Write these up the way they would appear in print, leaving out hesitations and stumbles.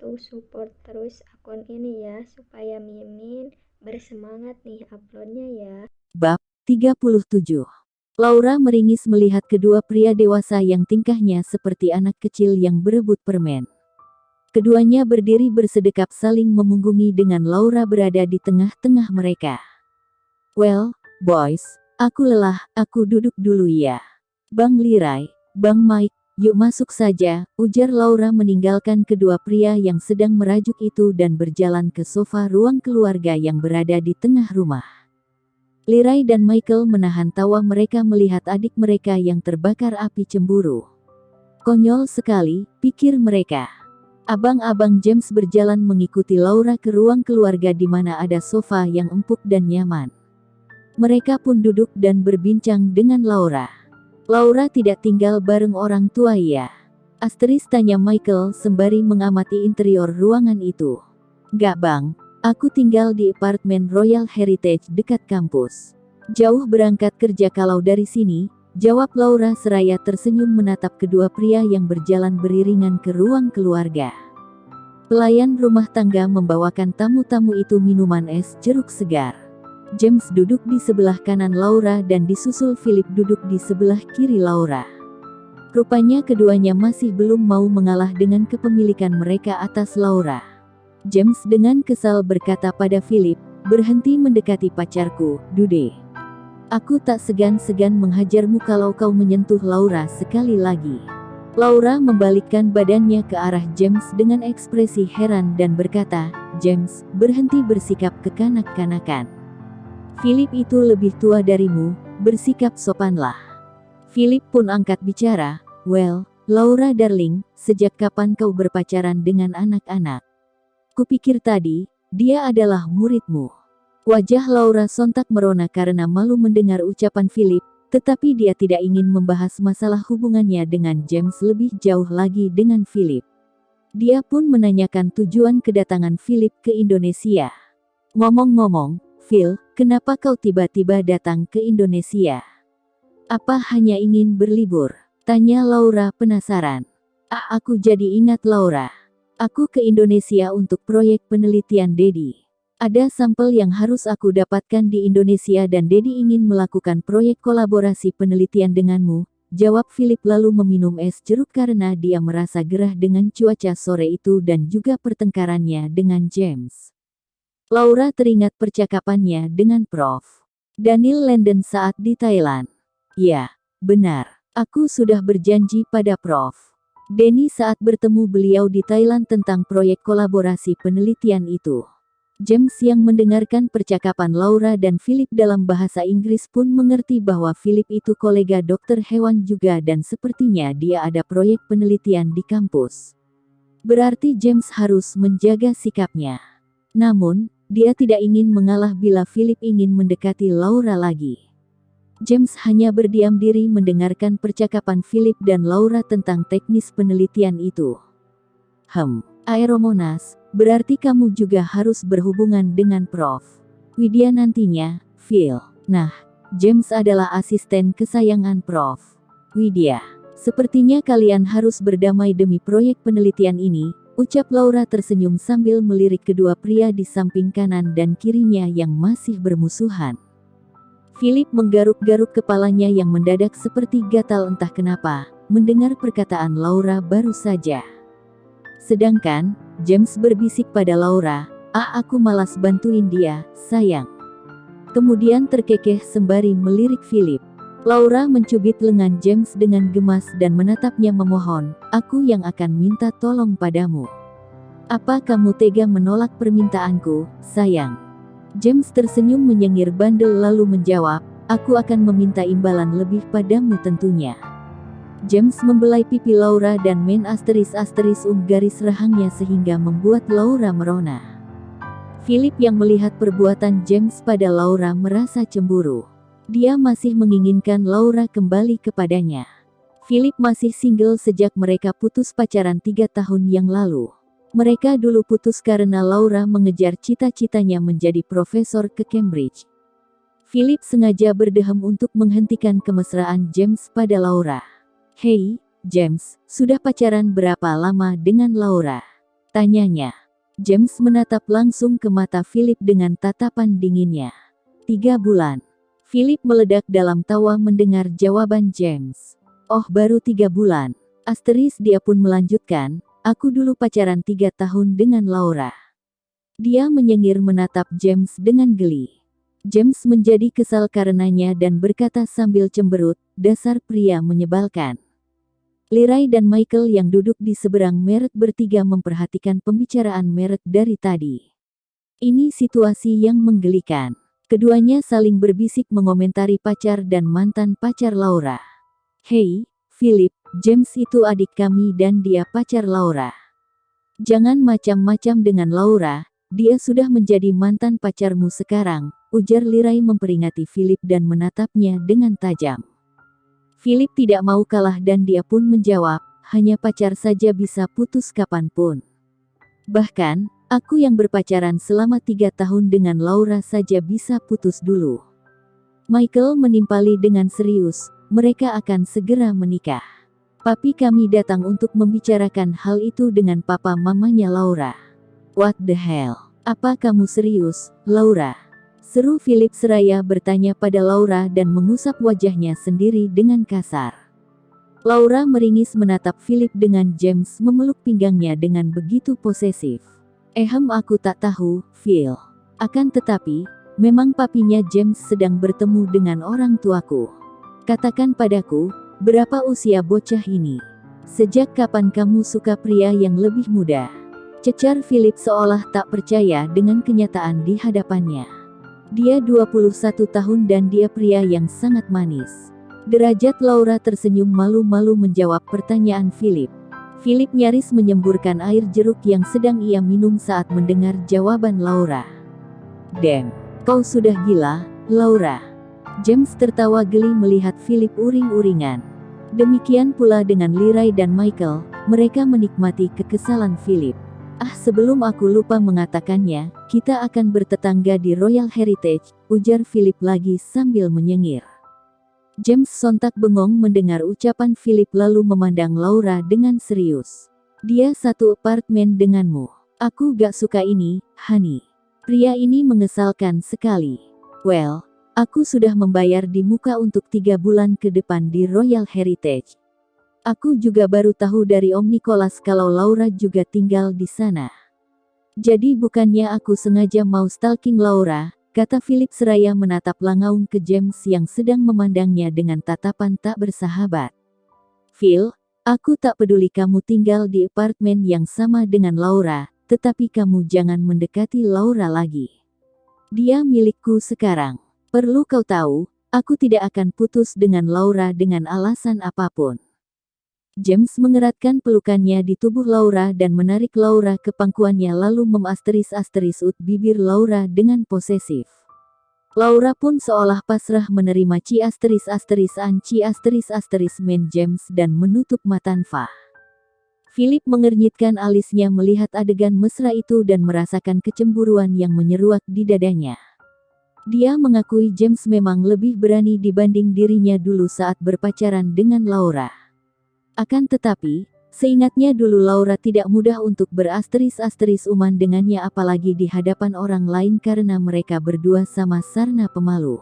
bantu support terus akun ini ya, supaya Mimin bersemangat nih uploadnya ya. Bab 37. Laura meringis melihat kedua pria dewasa yang tingkahnya seperti anak kecil yang berebut permen. Keduanya berdiri bersedekap saling memunggungi dengan Laura berada di tengah-tengah mereka. "Well, boys, aku lelah, aku duduk dulu ya. Bang Lirai, Bang Mike, yuk masuk saja," ujar Laura meninggalkan kedua pria yang sedang merajuk itu dan berjalan ke sofa ruang keluarga yang berada di tengah rumah. Lirai dan Michael menahan tawa mereka melihat adik mereka yang terbakar api cemburu. Konyol sekali, pikir mereka. Abang-abang James berjalan mengikuti Laura ke ruang keluarga di mana ada sofa yang empuk dan nyaman. Mereka pun duduk dan berbincang dengan Laura. "Laura tidak tinggal bareng orang tua ya?" Asteris tanya Michael sembari mengamati interior ruangan itu. "Gak bang, aku tinggal di apartemen Royal Heritage dekat kampus. Jauh berangkat kerja kalau dari sini," jawab Laura seraya tersenyum menatap kedua pria yang berjalan beriringan ke ruang keluarga. Pelayan rumah tangga membawakan tamu-tamu itu minuman es jeruk segar. James duduk di sebelah kanan Laura dan disusul Philip duduk di sebelah kiri Laura. Rupanya keduanya masih belum mau mengalah dengan kepemilikan mereka atas Laura. James dengan kesal berkata pada Philip, "Berhenti mendekati pacarku, Dude. Aku tak segan-segan menghajarmu kalau kau menyentuh Laura sekali lagi." Laura membalikkan badannya ke arah James dengan ekspresi heran dan berkata, "James, berhenti bersikap kekanak-kanakan. Philip itu lebih tua darimu, bersikap sopanlah." Philip pun angkat bicara, "Well, Laura darling, sejak kapan kau berpacaran dengan anak-anak? Kupikir tadi, dia adalah muridmu." Wajah Laura sontak merona karena malu mendengar ucapan Philip, tetapi dia tidak ingin membahas masalah hubungannya dengan James lebih jauh lagi dengan Philip. Dia pun menanyakan tujuan kedatangan Philip ke Indonesia. "Ngomong-ngomong, Phil, kenapa kau tiba-tiba datang ke Indonesia? Apa hanya ingin berlibur?" tanya Laura penasaran. Aku jadi ingat Laura. Aku ke Indonesia untuk proyek penelitian Dedi. Ada sampel yang harus aku dapatkan di Indonesia dan Dedi ingin melakukan proyek kolaborasi penelitian denganmu," jawab Philip lalu meminum es jeruk karena dia merasa gerah dengan cuaca sore itu dan juga pertengkarannya dengan James. Laura teringat percakapannya dengan Prof. Daniel Landon saat di Thailand. "Ya, benar. Aku sudah berjanji pada Prof. Denny saat bertemu beliau di Thailand tentang proyek kolaborasi penelitian itu." James yang mendengarkan percakapan Laura dan Philip dalam bahasa Inggris pun mengerti bahwa Philip itu kolega dokter hewan juga dan sepertinya dia ada proyek penelitian di kampus. Berarti James harus menjaga sikapnya. Namun, dia tidak ingin mengalah bila Philip ingin mendekati Laura lagi. James hanya berdiam diri mendengarkan percakapan Philip dan Laura tentang teknis penelitian itu. Aeromonas, berarti kamu juga harus berhubungan dengan Prof. Widya nantinya, Phil." Nah, James adalah asisten kesayangan Prof. Widya. "Sepertinya kalian harus berdamai demi proyek penelitian ini," ucap Laura tersenyum sambil melirik kedua pria di samping kanan dan kirinya yang masih bermusuhan. Philip menggaruk-garuk kepalanya yang mendadak seperti gatal entah kenapa, mendengar perkataan Laura baru saja. Sedangkan, James berbisik pada Laura, Aku malas bantuin dia, sayang." Kemudian terkekeh sembari melirik Philip. Laura mencubit lengan James dengan gemas dan menatapnya memohon, "Aku yang akan minta tolong padamu. Apa kamu tega menolak permintaanku, sayang?" James tersenyum menyengir bandel lalu menjawab, "Aku akan meminta imbalan lebih padamu tentunya." James membelai pipi Laura dan main asteris-asteris garis rahangnya sehingga membuat Laura merona. Philip yang melihat perbuatan James pada Laura merasa cemburu. Dia masih menginginkan Laura kembali kepadanya. Philip masih single sejak mereka putus pacaran 3 tahun yang lalu. Mereka dulu putus karena Laura mengejar cita-citanya menjadi profesor ke Cambridge. Philip sengaja berdehem untuk menghentikan kemesraan James pada Laura. "Hei, James, sudah pacaran berapa lama dengan Laura?" Tanyanya. James menatap langsung ke mata Philip dengan tatapan dinginnya. 3 bulan. Philip meledak dalam tawa mendengar jawaban James. Oh, baru 3 bulan. Dia pun melanjutkan, aku dulu pacaran 3 tahun dengan Laura. Dia menyengir menatap James dengan geli. James menjadi kesal karenanya dan berkata sambil cemberut, dasar pria menyebalkan. Liray dan Michael yang duduk di seberang Merritt bertiga memperhatikan pembicaraan Merritt dari tadi. Ini situasi yang menggelikan. Keduanya saling berbisik mengomentari pacar dan mantan pacar Laura. Hei, Philip, James itu adik kami dan dia pacar Laura. Jangan macam-macam dengan Laura, dia sudah menjadi mantan pacarmu sekarang, ujar Liray memperingati Philip dan menatapnya dengan tajam. Philip tidak mau kalah dan dia pun menjawab, hanya pacar saja bisa putus kapanpun. Bahkan, aku yang berpacaran selama 3 tahun dengan Laura saja bisa putus dulu. Michael menimpali dengan serius, mereka akan segera menikah. Papi kami datang untuk membicarakan hal itu dengan papa mamanya Laura. What the hell? Apa kamu serius, Laura? Seru Philip seraya bertanya pada Laura dan mengusap wajahnya sendiri dengan kasar. Laura meringis menatap Philip dengan James memeluk pinggangnya dengan begitu posesif. Aku tak tahu, Phil. Akan tetapi, memang papinya James sedang bertemu dengan orang tuaku. Katakan padaku, berapa usia bocah ini? Sejak kapan kamu suka pria yang lebih muda? Cecar Philip seolah tak percaya dengan kenyataan di hadapannya. Dia 21 tahun dan dia pria yang sangat manis. Derajat Laura tersenyum malu-malu menjawab pertanyaan Philip. Philip nyaris menyemburkan air jeruk yang sedang ia minum saat mendengar jawaban Laura. Damn, kau sudah gila, Laura. James tertawa geli melihat Philip uring-uringan. Demikian pula dengan Liray dan Michael, mereka menikmati kekesalan Philip. Sebelum aku lupa mengatakannya, kita akan bertetangga di Royal Heritage, ujar Philip lagi sambil menyengir. James sontak bengong mendengar ucapan Philip lalu memandang Laura dengan serius. Dia satu apartemen denganmu. Aku gak suka ini, honey. Pria ini mengesalkan sekali. Well, aku sudah membayar di muka untuk 3 bulan ke depan di Royal Heritage. Aku juga baru tahu dari Om Nicholas kalau Laura juga tinggal di sana. Jadi bukannya aku sengaja mau stalking Laura, kata Philip seraya menatap langaung ke James yang sedang memandangnya dengan tatapan tak bersahabat. Phil, aku tak peduli kamu tinggal di apartemen yang sama dengan Laura, tetapi kamu jangan mendekati Laura lagi. Dia milikku sekarang. Perlu kau tahu, aku tidak akan putus dengan Laura dengan alasan apapun. James mengeratkan pelukannya di tubuh Laura dan menarik Laura ke pangkuannya lalu memasteris-asterisut bibir Laura dengan posesif. Laura pun seolah pasrah menerima men James dan menutup mata Nfa. Philip mengernyitkan alisnya melihat adegan mesra itu dan merasakan kecemburuan yang menyeruak di dadanya. Dia mengakui James memang lebih berani dibanding dirinya dulu saat berpacaran dengan Laura. Akan tetapi, seingatnya dulu Laura tidak mudah untuk berasteris-asteris-uman dengannya apalagi di hadapan orang lain karena mereka berdua sama sarna pemalu.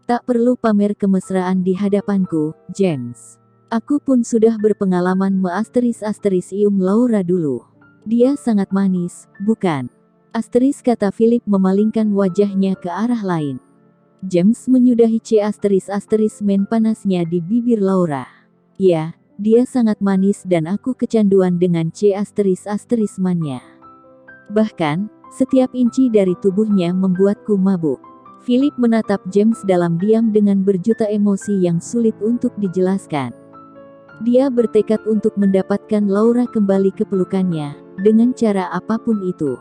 Tak perlu pamer kemesraan di hadapanku, James. Aku pun sudah berpengalaman measteris-asteris-ium Laura dulu. Dia sangat manis, bukan? Asteris kata Philip memalingkan wajahnya ke arah lain. James menyudahi men panasnya di bibir Laura. Ya. Dia sangat manis dan aku kecanduan dengan mannya. Bahkan, setiap inci dari tubuhnya membuatku mabuk. Philip menatap James dalam diam dengan berjuta emosi yang sulit untuk dijelaskan. Dia bertekad untuk mendapatkan Laura kembali ke pelukannya, dengan cara apapun itu.